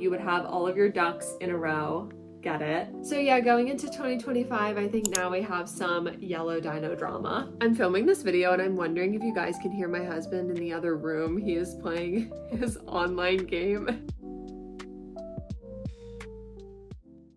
you would have all of your ducks in a row. Get it? So yeah, going into 2025, I think now we have some yellow dino drama. I'm filming this video and I'm wondering if you guys can hear my husband in the other room. He is playing his online game.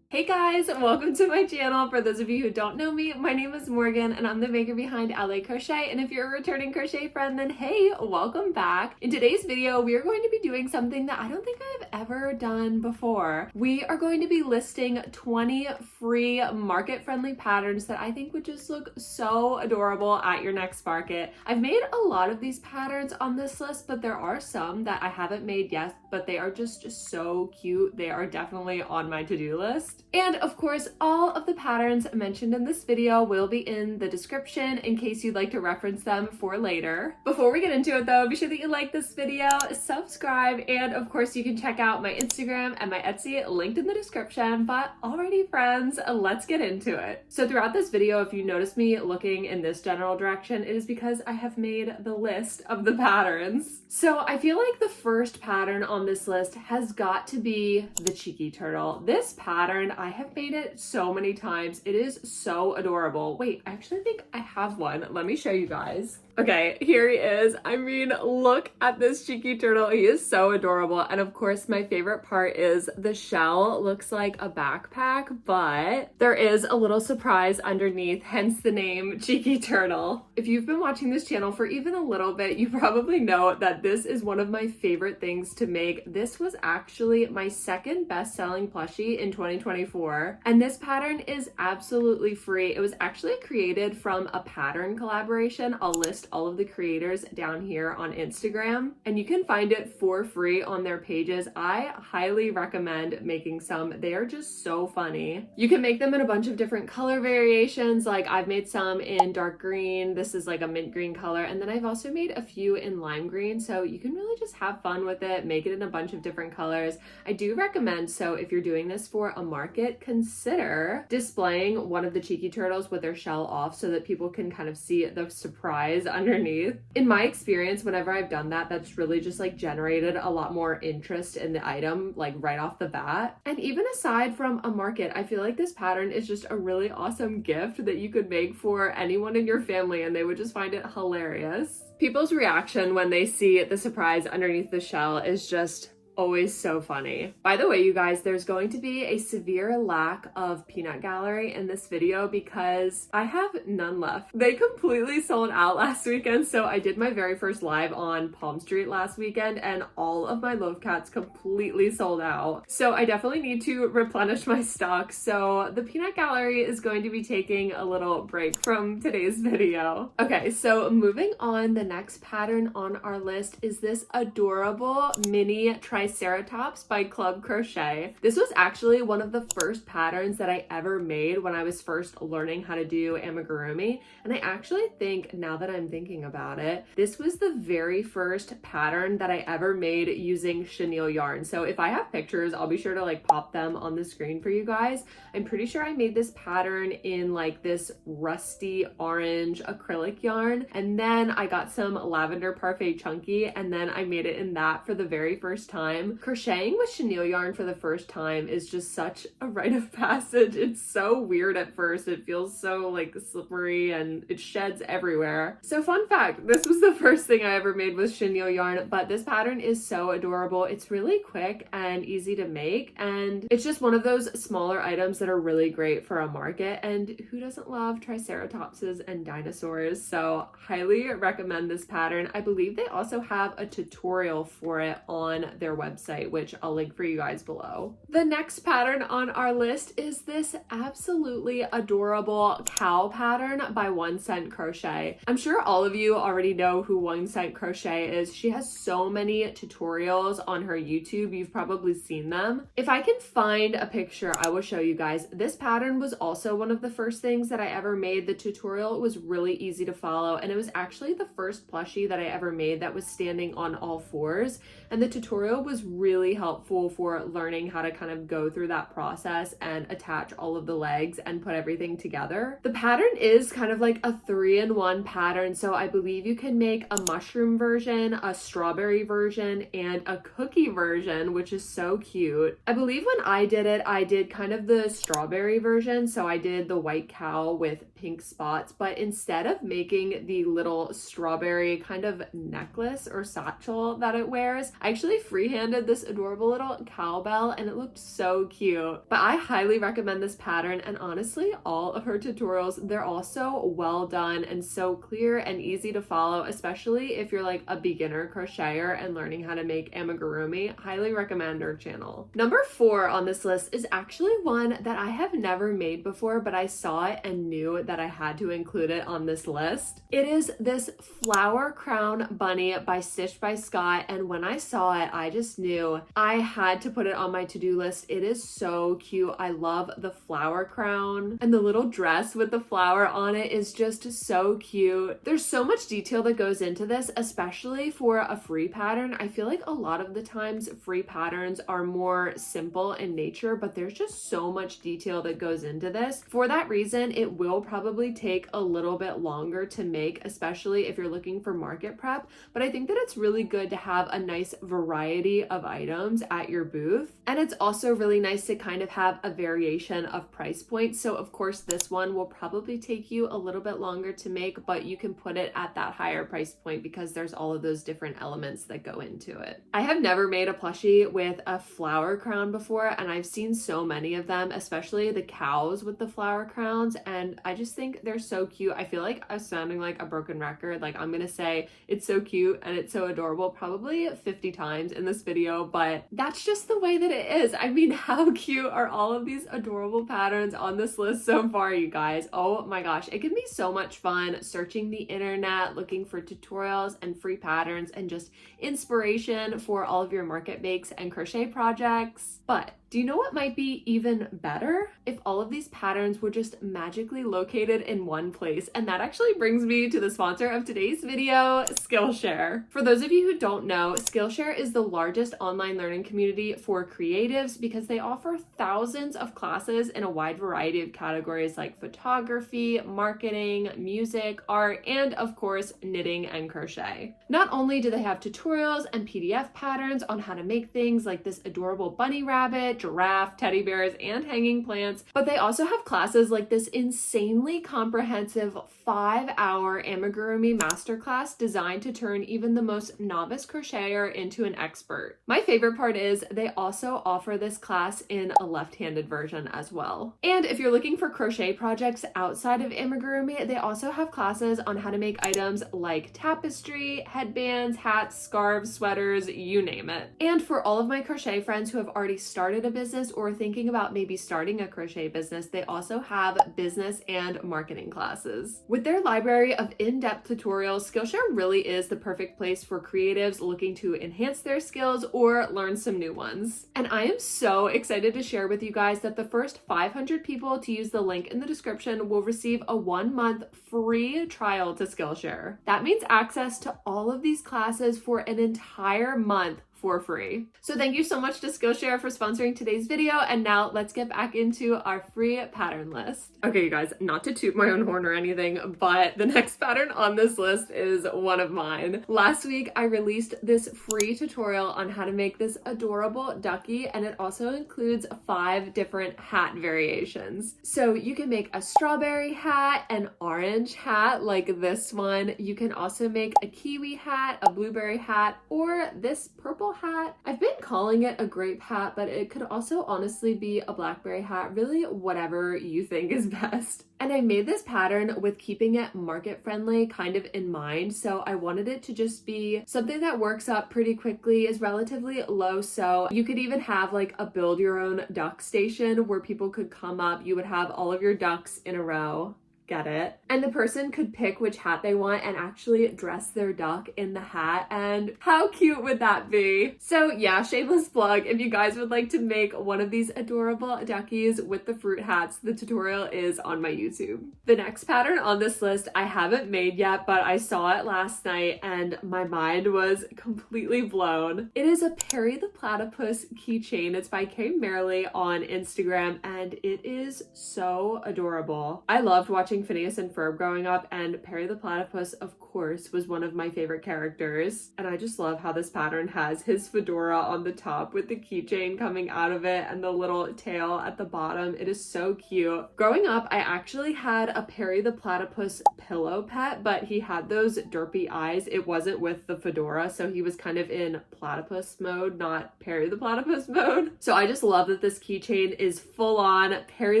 Hey guys, welcome to my channel. For those of you who don't know me, my name is Morgan and I'm the maker behind LA Crochet. And if you're a returning crochet friend, then hey, welcome back. In today's video, we are going to be doing something that I don't think I've ever done before. We are going to be listing 20 free market-friendly patterns that I think would just look so adorable at your next market. I've made a lot of these patterns on this list, but there are some that I haven't made yet, but they are just so cute. They are definitely on my to-do list. And of course, all of the patterns mentioned in this video will be in the description in case you'd like to reference them for later. Before we get into it though, be sure that you like this video, subscribe, and of course you can check out my Instagram and my Etsy linked in the description. But alrighty friends, let's get into it. So throughout this video, if you notice me looking in this general direction, it is because I have made the list of the patterns. So I feel like the first pattern on this list has got to be the cheeky turtle. This pattern, I have made it so many times. It is so adorable. Wait, I actually think I have one. Let me show you guys. Okay, here he is. I mean, look at this cheeky turtle. He is so adorable. And of course, my favorite part is the shell looks like a backpack, but there is a little surprise underneath, hence the name Cheeky Turtle. If you've been watching this channel for even a little bit, you probably know that this is one of my favorite things to make. This was actually my second best-selling plushie in 2024. And this pattern is absolutely free. It was actually created from a pattern collaboration. I'll list all of the creators down here on Instagram and you can find it for free on their pages. I highly recommend making some. They are just so funny. You can make them in a bunch of different color variations. Like I've made some in dark green. This is like a mint green color. And then I've also made a few in lime green. So you can really just have fun with it. Make it in a bunch of different colors. I do recommend, so if you're doing this for a market, consider displaying one of the cheeky turtles with their shell off so that people can kind of see the surprise underneath. In my experience, whenever I've done that, that's really just like generated a lot more interest in the item, like right off the bat. And even aside from a market, I feel like this pattern is just a really awesome gift that you could make for anyone in your family and they would just find it hilarious. People's reaction when they see the surprise underneath the shell is just always so funny. By the way, you guys, there's going to be a severe lack of peanut gallery in this video because I have none left. They completely sold out last weekend, so I did my very first live on Palm Street last weekend and all of my Love Cats completely sold out. So I definitely need to replenish my stock. So the peanut gallery is going to be taking a little break from today's video. Okay, so moving on, the next pattern on our list is this adorable mini Triceratops by Club Crochet. This was actually one of the first patterns that I ever made when I was first learning how to do amigurumi. And I actually think, now that I'm thinking about it, this was the very first pattern that I ever made using chenille yarn. So if I have pictures, I'll be sure to like pop them on the screen for you guys. I'm pretty sure I made this pattern in like this rusty orange acrylic yarn. And then I got some lavender parfait chunky and then I made it in that for the very first time. Crocheting with chenille yarn for the first time is just such a rite of passage. It's so weird at first. It feels so like slippery and it sheds everywhere. So fun fact, this was the first thing I ever made with chenille yarn, but this pattern is so adorable. It's really quick and easy to make, and it's just one of those smaller items that are really great for a market. And who doesn't love Triceratopses and dinosaurs? So highly recommend this pattern. I believe they also have a tutorial for it on their website, which I'll link for you guys below. The next pattern on our list is this absolutely adorable cow pattern by 1 Cent Crochet. I'm sure all of you already know who 1 Cent Crochet is. She has so many tutorials on her YouTube. You've probably seen them. If I can find a picture, I will show you guys. This pattern was also one of the first things that I ever made. The tutorial was really easy to follow, and it was actually the first plushie that I ever made that was standing on all fours, and the tutorial was was really helpful for learning how to kind of go through that process and attach all of the legs and put everything together. The pattern is kind of like a 3-in-1 pattern, so I believe you can make a mushroom version, a strawberry version, and a cookie version, which is so cute. I believe when I did it, I did kind of the strawberry version, so I did the white cow with pink spots, but instead of making the little strawberry kind of necklace or satchel that it wears, I actually freehanded this adorable little cowbell and it looked so cute. But I highly recommend this pattern, and honestly, all of her tutorials, they're all so well done and so clear and easy to follow, especially if you're like a beginner crocheter and learning how to make amigurumi. Highly recommend her channel. Number 4 on this list is actually one that I have never made before, but I saw it and knew that I had to include it on this list. It is this flower crown bunny by Stitch by Scott, and when I saw it, I just knew I had to put it on my to-do list. It is so cute. I love the flower crown, and the little dress with the flower on it is just so cute. There's so much detail that goes into this, especially for a free pattern. I feel like a lot of the times free patterns are more simple in nature, but there's just so much detail that goes into this. For that reason, it will probably take a little bit longer to make, especially if you're looking for market prep, but I think that it's really good to have a nice variety of items at your booth. And it's also really nice to kind of have a variation of price points. So of course this one will probably take you a little bit longer to make, but you can put it at that higher price point because there's all of those different elements that go into it. I have never made a plushie with a flower crown before, and I've seen so many of them, especially the cows with the flower crowns, and I just think they're so cute. I feel like I'm sounding like a broken record. Like, I'm gonna say it's so cute and it's so adorable probably 50 times in this video, but that's just the way that it is. I mean, how cute are all of these adorable patterns on this list so far, you guys? Oh my gosh, it can be so much fun searching the internet, looking for tutorials and free patterns and just inspiration for all of your market makes and crochet projects. But do you know what might be even better? If all of these patterns were just magically located in one place. And that actually brings me to the sponsor of today's video, Skillshare. For those of you who don't know, Skillshare is the largest online learning community for creatives because they offer thousands of classes in a wide variety of categories like photography, marketing, music, art, and of course, knitting and crochet. Not only do they have tutorials and PDF patterns on how to make things like this adorable bunny rabbit, giraffe, teddy bears, and hanging plants, but they also have classes like this insanely comprehensive 5-hour amigurumi masterclass designed to turn even the most novice crocheter into an expert. My favorite part is they also offer this class in a left-handed version as well. And if you're looking for crochet projects outside of amigurumi, they also have classes on how to make items like tapestry, headbands, hats, scarves, sweaters, you name it. And for all of my crochet friends who have already started a business or thinking about maybe starting a crochet business, they also have business and marketing classes. With their library of in-depth tutorials, Skillshare really is the perfect place for creatives looking to enhance their skills or learn some new ones. And I am so excited to share with you guys that the first 500 people to use the link in the description will receive a 1-month free trial to Skillshare. That means access to all of these classes for an entire month for free. So thank you so much to Skillshare for sponsoring today's video, and now let's get back into our free pattern list. Okay, you guys, not to toot my own horn or anything, but the next pattern on this list is one of mine. Last week, I released this free tutorial on how to make this adorable ducky, and it also includes 5 different hat variations. So you can make a strawberry hat, an orange hat like this one. You can also make a kiwi hat, a blueberry hat, or this purple hat. I've been calling it a grape hat, but it could also honestly be a blackberry hat, really whatever you think is best. And I made this pattern with keeping it market friendly kind of in mind. So I wanted it to just be something that works up pretty quickly, is relatively low sew. You could even have like a build your own duck station where people could come up. You would have all of your ducks in a row. get it. And the person could pick which hat they want and actually dress their duck in the hat. And how cute would that be? So yeah, shameless plug. If you guys would like to make one of these adorable duckies with the fruit hats, the tutorial is on my YouTube. The next pattern on this list I haven't made yet, but I saw it last night and my mind was completely blown. It is a Perry the Platypus keychain. It's by Kay Merrily on Instagram and it is so adorable. I loved watching Phineas and Ferb growing up, and Perry the Platypus, of course, was one of my favorite characters. And I just love how this pattern has his fedora on the top with the keychain coming out of it and the little tail at the bottom. It is so cute. Growing up, I actually had a Perry the Platypus pillow pet, but he had those derpy eyes. It wasn't with the fedora, so he was kind of in platypus mode, not Perry the Platypus mode. So I just love that this keychain is full on Perry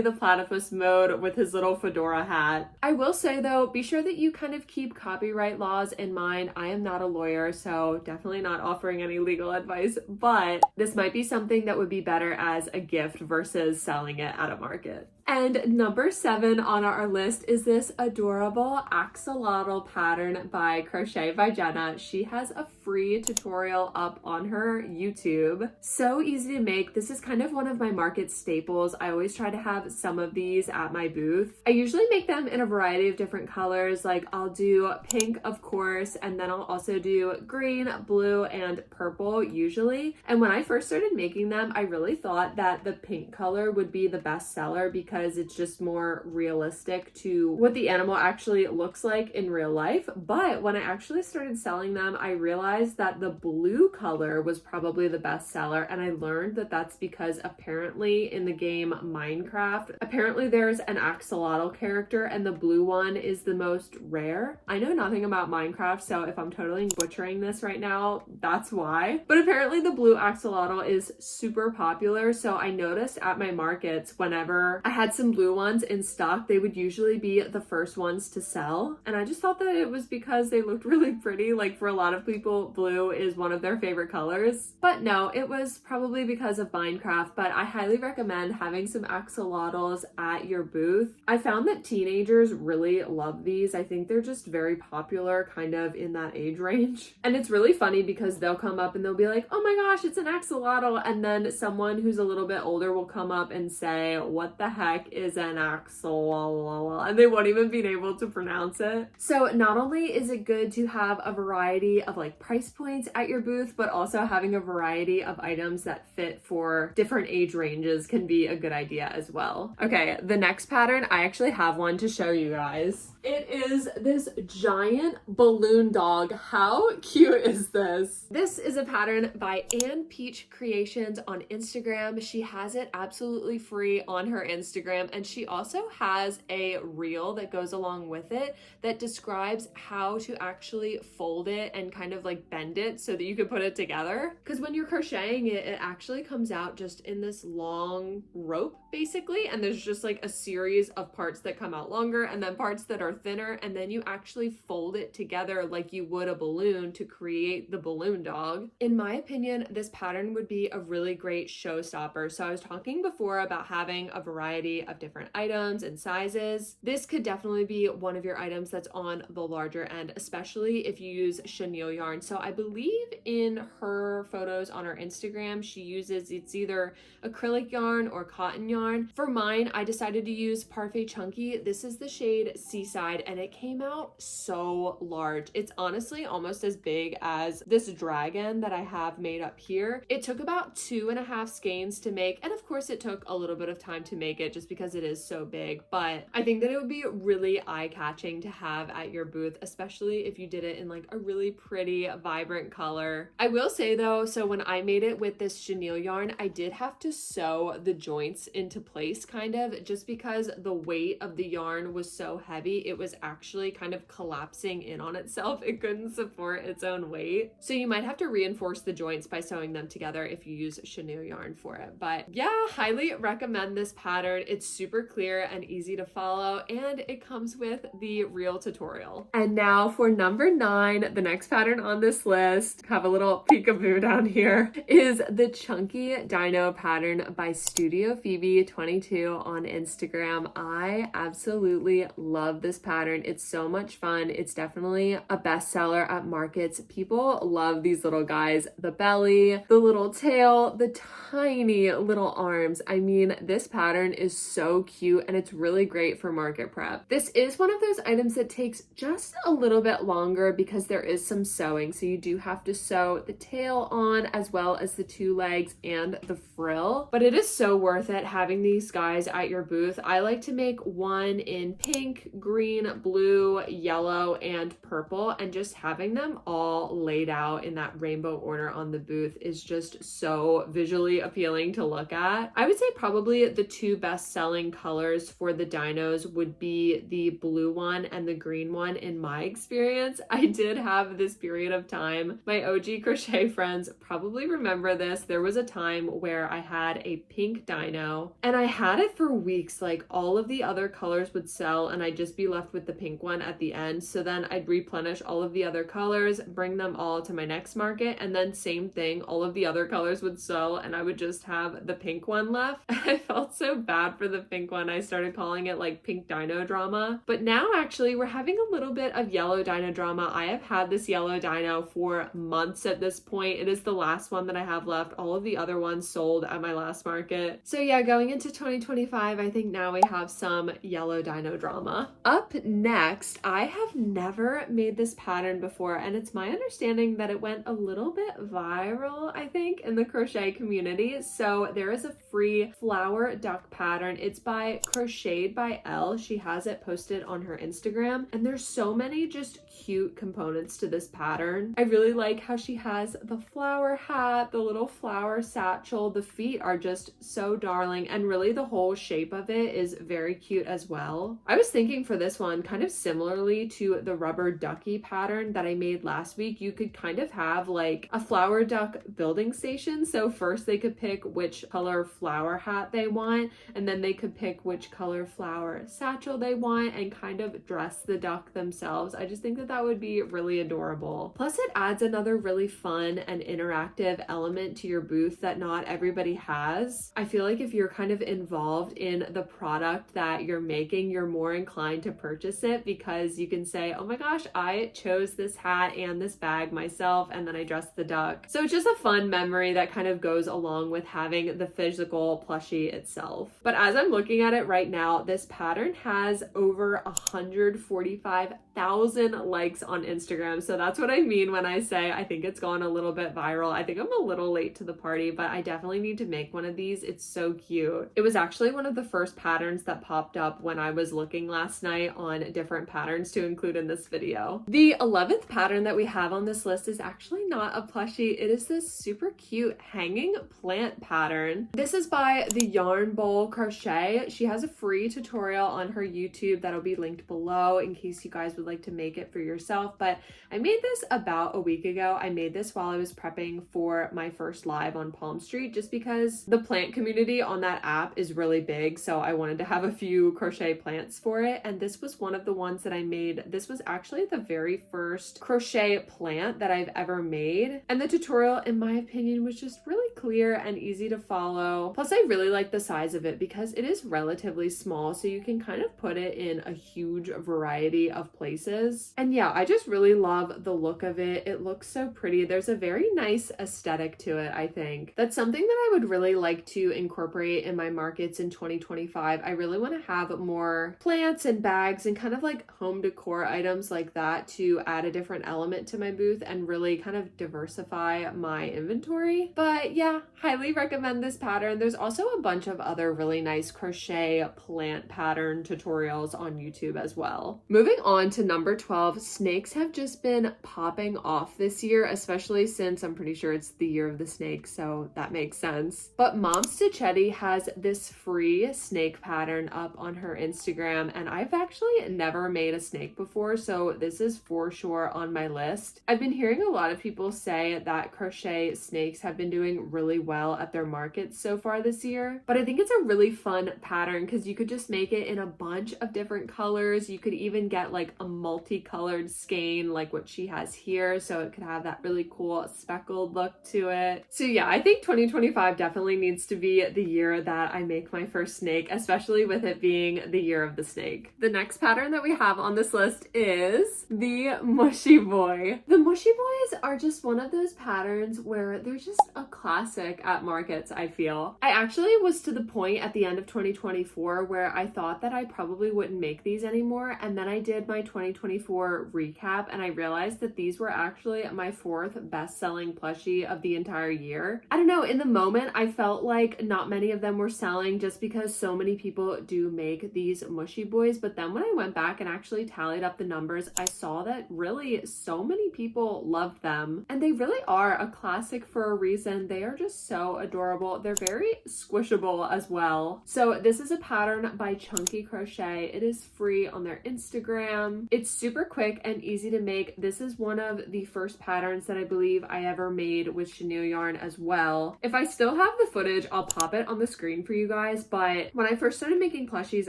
the Platypus mode with his little fedora hat. I will say though, be sure that you kind of keep copyright laws in mind. I am not a lawyer, so definitely not offering any legal advice, but this might be something that would be better as a gift versus selling it at a market. And number 7 on our list is this adorable axolotl pattern by Crochet by Jenna. She has a free tutorial up on her YouTube. So easy to make. This is kind of one of my market staples. I always try to have some of these at my booth. I usually make them in a variety of different colors. Like I'll do pink, of course, and then I'll also do green, blue, and purple usually. And when I first started making them, I really thought that the pink color would be the best seller because it's just more realistic to what the animal actually looks like in real life. But when I actually started selling them, I realized that the blue color was probably the best seller. And I learned that that's because apparently in the game Minecraft, apparently there's an axolotl character and the blue one is the most rare. I know nothing about Minecraft, so if I'm totally butchering this right now, that's why. But apparently the blue axolotl is super popular. So I noticed at my markets, whenever I had some blue ones in stock, they would usually be the first ones to sell. And I just thought that it was because they looked really pretty. Like for a lot of people, blue is one of their favorite colors. But no, it was probably because of Minecraft, but I highly recommend having some axolotls at your booth. I found that teenagers really love these. I think they're just very popular kind of in that age range. And it's really funny because they'll come up and they'll be like, oh my gosh, it's an axolotl. And then someone who's a little bit older will come up and say, what the heck is an axolotl? And they won't even be able to pronounce it. So not only is it good to have a variety of like price points at your booth, but also having a variety of items that fit for different age ranges can be a good idea as well. Okay, the next pattern, I actually have one to show you guys. It is this giant balloon dog. How cute is this? This is a pattern by Ann Peach Creations on Instagram. She has it absolutely free on her Instagram, and she also has a reel that goes along with it that describes how to actually fold it and kind of like bend it so that you can put it together. Because when you're crocheting it, it actually comes out just in this long rope basically, and there's just like a series of parts that come out longer and then parts that are thinner, and then you actually fold it together like you would a balloon to create the balloon dog. In my opinion, this pattern would be a really great showstopper. So I was talking before about having a variety of different items and sizes. This could definitely be one of your items that's on the larger end, especially if you use chenille yarn. So I believe in her photos on her Instagram, she uses, it's either acrylic yarn or cotton yarn. For mine, I decided to use Parfait Chunky. This is the shade Seaside, and it came out so large. It's honestly almost as big as this dragon that I have made up here. It took about 2.5 skeins to make, and of course it took a little bit of time to make it just because it is so big, but I think that it would be really eye-catching to have at your booth, especially if you did it in like a really pretty, vibrant color. I will say though, so when I made it with this chenille yarn, I did have to sew the joints into place kind of, just because the weight of the yarn was so heavy, it was actually kind of collapsing in on itself. It couldn't support its own weight. So you might have to reinforce the joints by sewing them together if you use chenille yarn for it. But yeah, highly recommend this pattern. It's super clear and easy to follow, and it comes with the real tutorial. And now for number 9, the next pattern on this list, have a little peekaboo down here, is the Chunky Dino pattern by Studio Phoebe 22 on Instagram. I absolutely love this pattern. It's so much fun. It's definitely a bestseller at markets. People love these little guys, the belly, the little tail, the tiny little arms. I mean, this pattern is so cute and it's really great for market prep. This is one of those items that takes just a little bit longer because there is some sewing. So you do have to sew the tail on as well as the 2 legs and the frill, but it is so worth it having these guys at your booth. I like to make one in pink, green, blue, yellow, and purple, and just having them all laid out in that rainbow order on the booth is just so visually appealing to look at. I would say probably the 2 best-selling colors for the dinos would be the blue one and the green one in my experience. I did have this period of time. My OG crochet friends probably remember this. There was a time where I had a pink dino and I had it for weeks. Like, all of the other colors would sell and I'd just be left with the pink one at the end. So then I'd replenish all of the other colors, bring them all to my next market, and then same thing, all of the other colors would sell and I would just have the pink one left. I felt so bad for the pink one. I started calling it like pink dino drama. But now actually we're having a little bit of yellow dino drama. I have had this yellow dino for months at this point. It is the last one that I have left. All of the other ones sold at my last market. So yeah, going into 2025, I think now we have some yellow dino drama. Up next, I have never made this pattern before, and it's my understanding that it went a little bit viral, I think, in the crochet community. So there is a free flower duck pattern. It's by Crocheted by Elle. She has it posted on her Instagram, and there's so many just cute components to this pattern. I really like how she has the flower hat, the little flower satchel. The feet are just so darling, and really the whole shape of it is very cute as well. I was thinking for this one, kind of similarly to the rubber ducky pattern that I made last week, you could kind of have like a flower duck building station. So first they could pick which color flower hat they want, and then they could pick which color flower satchel they want and kind of dress the duck themselves. I just think that that would be really adorable. Plus it adds another really fun and interactive element to your booth that not everybody has. I feel like if you're kind of involved in the product that you're making, you're more inclined to purchase it because you can say, oh my gosh, I chose this hat and this bag myself, and then I dressed the duck. So it's just a fun memory that kind of goes along with having the physical plushie itself. But as I'm looking at it right now, this pattern has over 145,000 likes on Instagram. So that's what I mean when I say I think it's gone a little bit viral. I think I'm a little late to the party, but I definitely need to make one of these. It's so cute. It was actually one of the first patterns that popped up when I was looking last night on different patterns to include in this video. The 11th pattern that we have on this list is actually not a plushie. It is this super cute hanging plant pattern. This is by the Yarn Bowl Crochet. She has a free tutorial on her YouTube that'll be linked below in case you guys would like to make it for yourself. But I made this about a week ago. I made this while I was prepping for my first live on Palm Street, just because the plant community on that app is really big. So I wanted to have a few crochet plants for it. And this was one of the ones that I made. This was actually the very first crochet plant that I've ever made. And the tutorial, in my opinion, was just really clear and easy to follow. Plus, I really like the size of it because it is relatively small. So you can kind of put it in a huge variety of places. And yeah, I just really love the look of it. It looks so pretty. There's a very nice aesthetic to it, I think. That's something that I would really like to incorporate in my markets in 2025. I really want to have more plants and bags and kind of like home decor items like that to add a different element to my booth and really kind of diversify my inventory. But yeah, highly recommend this pattern. There's also a bunch of other really nice crochet plant pattern tutorials on YouTube as well. Moving on to number 12, snakes have just been popping off this year, especially since I'm pretty sure it's the year of the snake, so that makes sense. But Mom Stitchetti has this free snake pattern up on her Instagram, and I've actually actually never made a snake before, so this is for sure on my list. I've been hearing a lot of people say that crochet snakes have been doing really well at their markets so far this year, but I think it's a really fun pattern because you could just make it in a bunch of different colors. You could even get like a multicolored skein like what she has here, so it could have that really cool speckled look to it. So yeah, I think 2025 definitely needs to be the year that I make my first snake, especially with it being the year of the snake. The next pattern that we have on this list is the Mushy Boy. The Mushy Boys are just one of those patterns where they're just a classic at markets, I feel. I actually was to the point at the end of 2024 where I thought that I probably wouldn't make these anymore, and then I did my 2024 recap and I realized that these were actually my 4th best-selling plushie of the entire year. I don't know, in the moment I felt like not many of them were selling just because so many people do make these Mushy Boys, but then when I went back and actually tallied up the numbers, I saw that really so many people loved them, and they really are a classic for a reason. They are just so adorable. They're very squishable as well. So this is a pattern by Chunky Crochet. It is free on their Instagram. It's super quick and easy to make. This is one of the first patterns that I believe I ever made with chenille yarn as well. If I still have the footage, I'll pop it on the screen for you guys, but when I first started making plushies,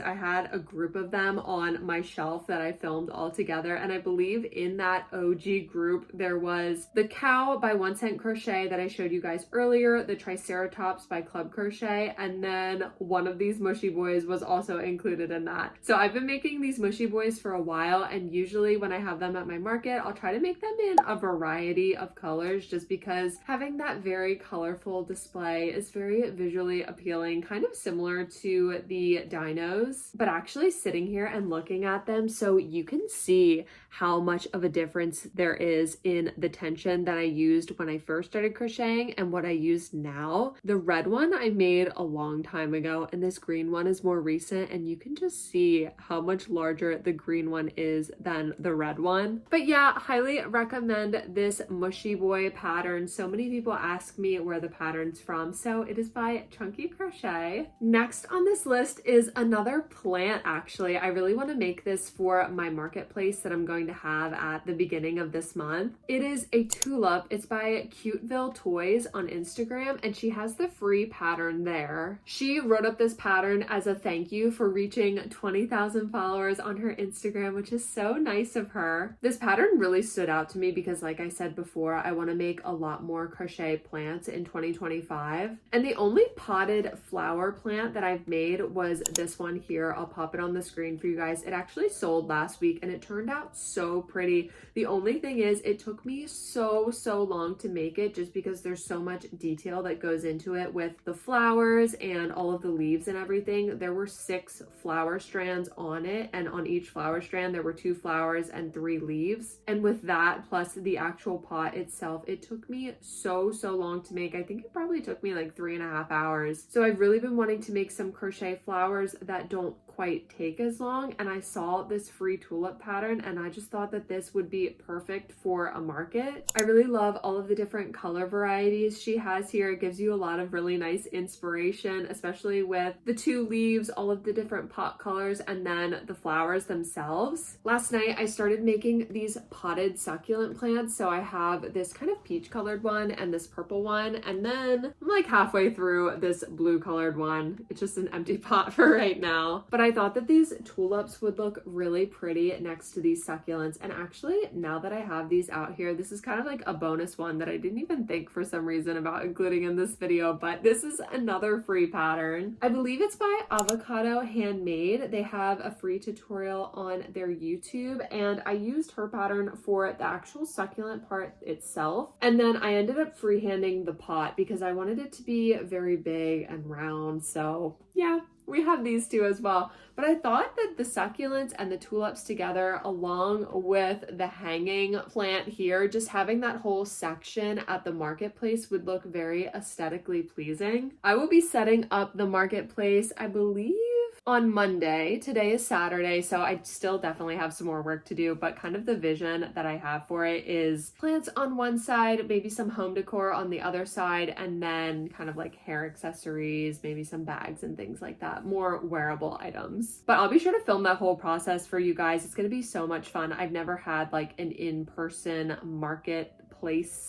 I had a group of them on my shelf that I filmed all together, and I believe in that OG group there was the cow by 1 Cent Crochet that I showed you guys earlier, the Triceratops by Club Crochet, and then one of these Mushy Boys was also included in that. So I've been making these Mushy Boys for a while, and usually when I have them at my market, I'll try to make them in a variety of colors just because having that very colorful display is very visually appealing, kind of similar to the dinos, but actually sitting here and looking at them so you can see how much of a difference there is in the tension that I used when I first started crocheting and what I use now. The red one I made a long time ago, and this green one is more recent, and you can just see how much larger the green one is than the red one. But yeah, highly recommend this Mushy Boy pattern. So many people ask me where the pattern's from, so it is by Chunky Crochet. Next on this list is another plant, actually. I really want to make this for my marketplace that I'm going to have at the beginning of this month. It is a tulip. It's by Cuteville Toys on Instagram, and she has the free pattern there. She wrote up this pattern as a thank you for reaching 20,000 followers on her Instagram, which is so nice of her. This pattern really stood out to me because, like I said before, I want to make a lot more crochet plants in 2025. And the only potted flower plant that I've made was this one here. I'll pop it on the screen for you guys. It actually sold last week and it turned out so pretty. The only thing is it took me so long to make it just because there's so much detail that goes into it with the flowers and all of the leaves and everything. There were 6 flower strands on it, and on each flower strand there were 2 flowers and 3 leaves. And with that plus the actual pot itself, it took me so long to make. I think it probably took me like 3.5 hours. So I've really been wanting to make some crochet flowers that don't quite take as long, and I saw this free tulip pattern and I just thought that this would be perfect for a market. I really love all of the different color varieties she has here. It gives you a lot of really nice inspiration, especially with the 2 leaves, all of the different pot colors, and then the flowers themselves. Last night I started making these potted succulent plants, so I have this kind of peach colored one and this purple one, and then I'm like halfway through this blue colored one. It's just an empty pot for right now, but I thought that these tulips would look really pretty next to these succulents. And actually, now that I have these out here, this is kind of like a bonus one that I didn't even think for some reason about including in this video, but this is another free pattern. I believe it's by Avocado Handmade. They have a free tutorial on their YouTube, and I used her pattern for the actual succulent part itself. And then I ended up freehanding the pot because I wanted it to be very big and round. So yeah, we have these 2 as well. But I thought that the succulents and the tulips together, along with the hanging plant here, just having that whole section at the marketplace would look very aesthetically pleasing. I will be setting up the marketplace, I believe on Monday. Today is Saturday, so I still definitely have some more work to do, but kind of the vision that I have for it is plants on one side, maybe some home decor on the other side, and then kind of like hair accessories, maybe some bags and things like that, more wearable items. But I'll be sure to film that whole process for you guys. It's going to be so much fun. I've never had like an in-person marketplace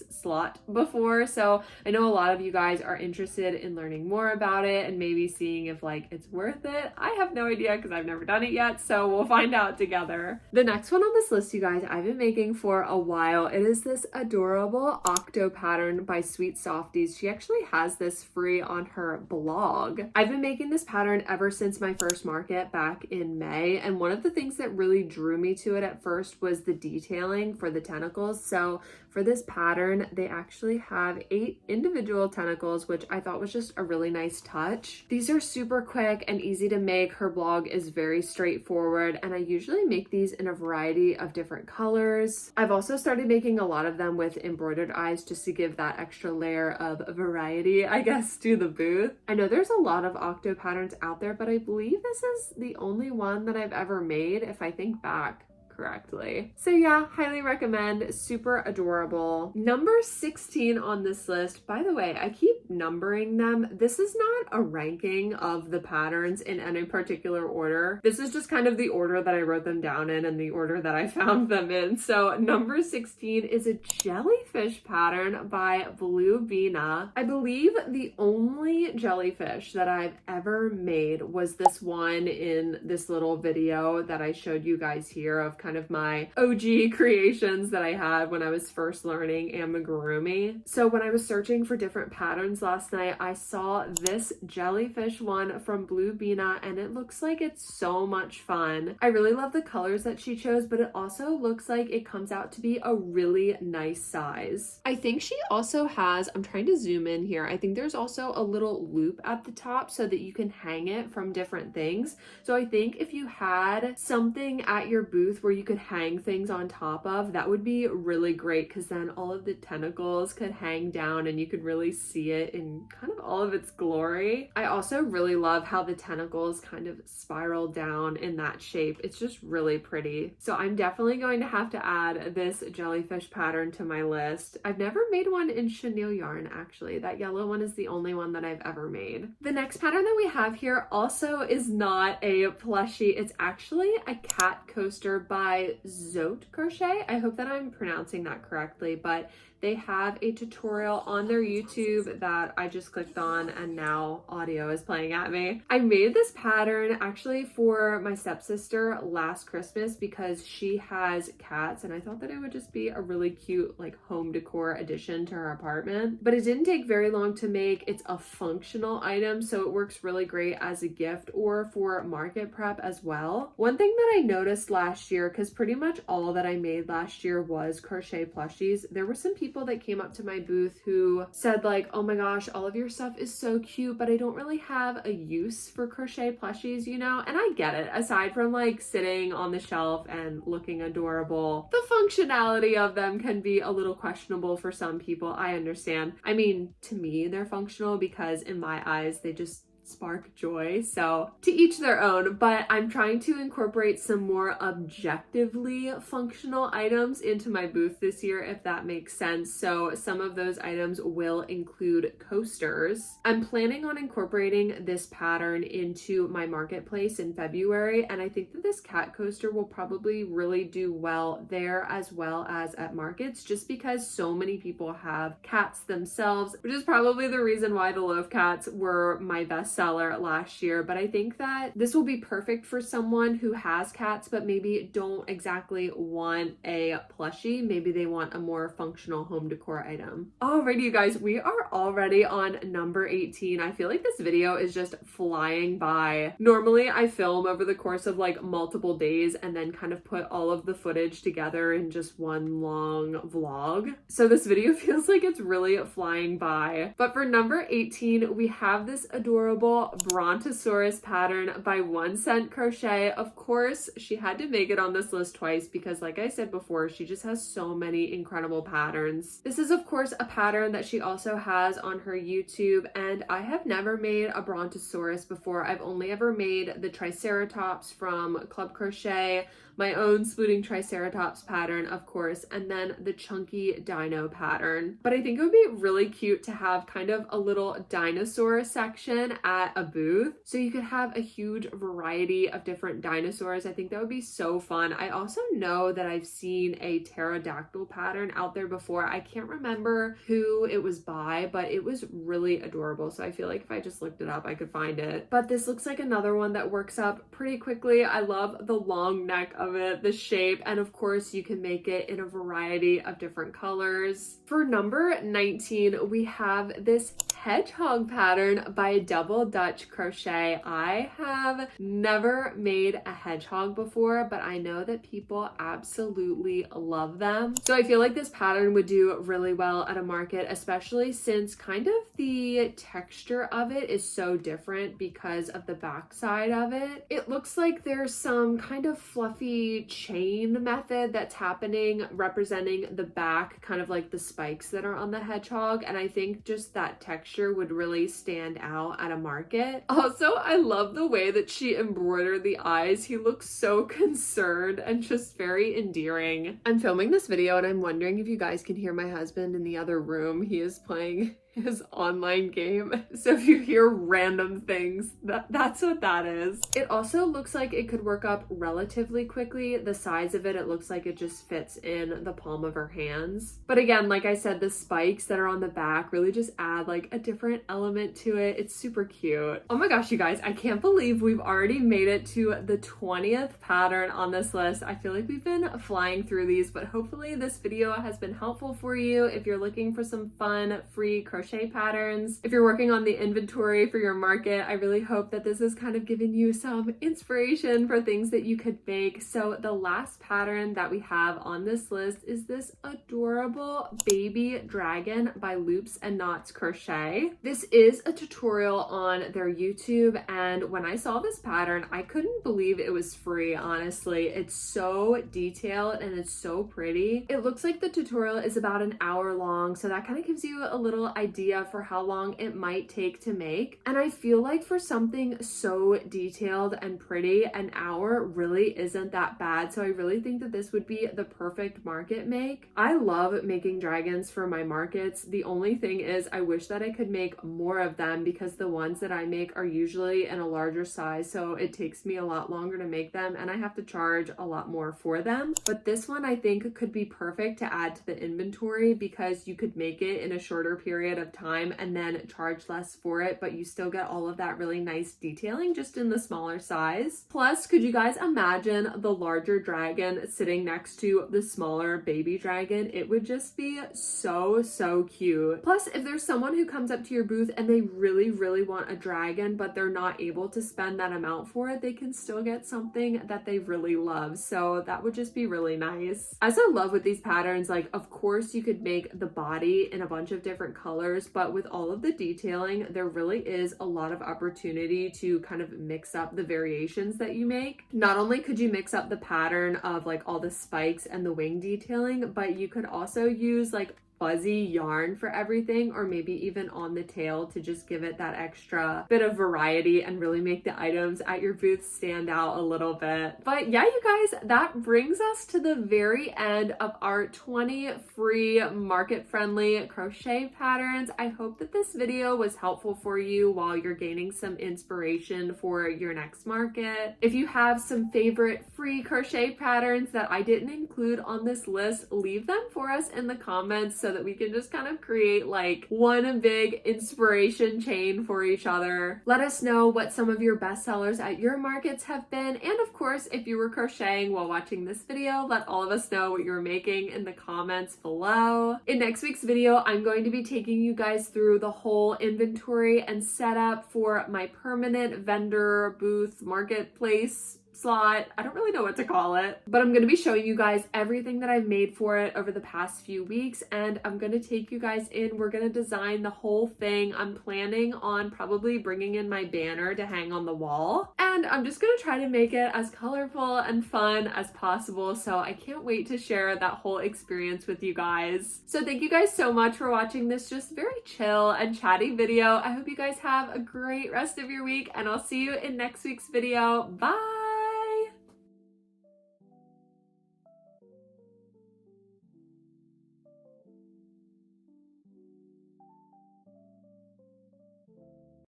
slot before, so I know a lot of you guys are interested in learning more about it and maybe seeing if like it's worth it. I have no idea because I've never done it yet, so we'll find out together. The next one on this list, you guys, I've been making for a while. It is this adorable octo pattern by Sweet Softies. She actually has this free on her blog. I've been making this pattern ever since my first market back in May, and one of the things that really drew me to it at first was the detailing for the tentacles. So for this pattern, they actually have 8 individual tentacles, which I thought was just a really nice touch. These are super quick and easy to make. Her blog is very straightforward, and I usually make these in a variety of different colors. I've also started making a lot of them with embroidered eyes just to give that extra layer of variety, I guess, to the booth. I know there's a lot of octo patterns out there, but I believe this is the only one that I've ever made, if I think back correctly. So yeah, highly recommend. Super adorable. Number 16 on this list, by the way, I keep numbering them. This is not a ranking of the patterns in any particular order. This is just kind of the order that I wrote them down in and the order that I found them in. So number 16 is a jellyfish pattern by Blue Bina. I believe the only jellyfish that I've ever made was this one in this little video that I showed you guys here of kind of my OG creations that I had when I was first learning amigurumi. So when I was searching for different patterns last night, I saw this jellyfish one from Blue Bina, and it looks like it's so much fun. I really love the colors that she chose, but it also looks like it comes out to be a really nice size. I think she also has, I'm trying to zoom in here, I think there's also a little loop at the top so that you can hang it from different things. So I think if you had something at your booth where you could hang things on top of, that would be really great, because then all of the tentacles could hang down and you could really see it in kind of all of its glory. I also really love how the tentacles kind of spiral down in that shape. It's just really pretty. So I'm definitely going to have to add this jellyfish pattern to my list. I've never made one in chenille yarn, actually. That yellow one is the only one that I've ever made. The next pattern that we have here also is not a plushie. It's actually a cat coaster by Zote Crochet. I hope that I'm pronouncing that correctly, but they have a tutorial on their YouTube that I just clicked on and now audio is playing at me. I made this pattern actually for my stepsister last Christmas because she has cats, and I thought that it would just be a really cute like home decor addition to her apartment. But it didn't take very long to make. It's a functional item, so it works really great as a gift or for market prep as well. One thing that I noticed last year, because pretty much all that I made last year was crochet plushies, there were some people that came up to my booth who said like, oh my gosh, all of your stuff is so cute, but I don't really have a use for crochet plushies, you know? And I get it. Aside from like sitting on the shelf and looking adorable, the functionality of them can be a little questionable for some people. I understand. I mean, to me, they're functional because in my eyes, they just spark joy, so to each their own. But I'm trying to incorporate some more objectively functional items into my booth this year, if that makes sense. So some of those items will include coasters. I'm planning on incorporating this pattern into my marketplace in February, and I think that this cat coaster will probably really do well there as well as at markets, just because so many people have cats themselves, which is probably the reason why the loaf cats were my best seller last year. But I think that this will be perfect for someone who has cats but maybe don't exactly want a plushie. Maybe they want a more functional home decor item. Alrighty, you guys, we are already on number 18. I feel like this video is just flying by. Normally I film over the course of like multiple days and then kind of put all of the footage together in just one long vlog. So this video feels like it's really flying by. But for number 18, we have this adorable adorable Brontosaurus pattern by 1 Cent Crochet. Of course, she had to make it on this list twice because, like I said before, she just has so many incredible patterns. This is, of course, a pattern that she also has on her YouTube, and I have never made a Brontosaurus before. I've only ever made the Triceratops from Club Crochet, my own splitting Triceratops pattern, of course, and then the chunky dino pattern. But I think it would be really cute to have kind of a little dinosaur section at a booth, so you could have a huge variety of different dinosaurs. I think that would be so fun. I also know that I've seen a pterodactyl pattern out there before. I can't remember who it was by, but it was really adorable. So I feel like if I just looked it up, I could find it. But this looks like another one that works up pretty quickly. I love the long neck of it, the shape, and of course you can make it in a variety of different colors. For number 19, we have this hedgehog pattern by Double Dutch Crochet. I have never made a hedgehog before, but I know that people absolutely love them. So I feel like this pattern would do really well at a market, especially since kind of the texture of it is so different because of the back side of it. It looks like there's some kind of fluffy chain method that's happening representing the back, kind of like the spikes that are on the hedgehog, and I think just that texture would really stand out at a market. Also, I love the way that she embroidered the eyes. He looks so concerned and just very endearing. I'm filming this video and I'm wondering if you guys can hear my husband in the other room. He is playing his online game. So if you hear random things, that's what that is. It also looks like it could work up relatively quickly. The size of it, it looks like it just fits in the palm of her hands. But again, like I said, the spikes that are on the back really just add like a different element to it. It's super cute. Oh my gosh, you guys, I can't believe we've already made it to the 20th pattern on this list. I feel like we've been flying through these, but hopefully this video has been helpful for you if you're looking for some fun, free crochet patterns. If you're working on the inventory for your market, I really hope that this has kind of given you some inspiration for things that you could make. So the last pattern that we have on this list is this adorable baby dragon by Loops and Knots Crochet. This is a tutorial on their YouTube, and when I saw this pattern, I couldn't believe it was free, honestly. It's so detailed and it's so pretty. It looks like the tutorial is about an hour long, so that kind of gives you a little idea for how long it might take to make. And I feel like for something so detailed and pretty, an hour really isn't that bad. So I really think that this would be the perfect market make. I love making dragons for my markets. The only thing is I wish that I could make more of them because the ones that I make are usually in a larger size, so it takes me a lot longer to make them and I have to charge a lot more for them. But this one I think could be perfect to add to the inventory because you could make it in a shorter period of time and then charge less for it, but you still get all of that really nice detailing just in the smaller size. Plus, could you guys imagine the larger dragon sitting next to the smaller baby dragon? It would just be so cute. Plus, if there's someone who comes up to your booth and they really want a dragon, but they're not able to spend that amount for it, they can still get something that they really love. So that would just be really nice. As I love with these patterns, like of course you could make the body in a bunch of different colors, but with all of the detailing, there really is a lot of opportunity to kind of mix up the variations that you make. Not only could you mix up the pattern of like all the spikes and the wing detailing, but you could also use like fuzzy yarn for everything, or maybe even on the tail to just give it that extra bit of variety and really make the items at your booth stand out a little bit. But yeah, you guys, that brings us to the very end of our 20 free market-friendly crochet patterns. I hope that this video was helpful for you while you're gaining some inspiration for your next market. If you have some favorite free crochet patterns that I didn't include on this list, leave them for us in the comments so that we can just kind of create like one big inspiration chain for each other. Let us know what some of your best sellers at your markets have been, and of course, if you were crocheting while watching this video, let all of us know what you're making in the comments below. In next week's video, I'm going to be taking you guys through the whole inventory and setup for my permanent vendor booth marketplace slot. I don't really know what to call it, but I'm gonna be showing you guys everything that I've made for it over the past few weeks, and I'm gonna take you guys in. We're gonna design the whole thing. I'm planning on probably bringing in my banner to hang on the wall, and I'm just gonna try to make it as colorful and fun as possible, so I can't wait to share that whole experience with you guys. So thank you guys so much for watching this just very chill and chatty video. I hope you guys have a great rest of your week, and I'll see you in next week's video. Bye!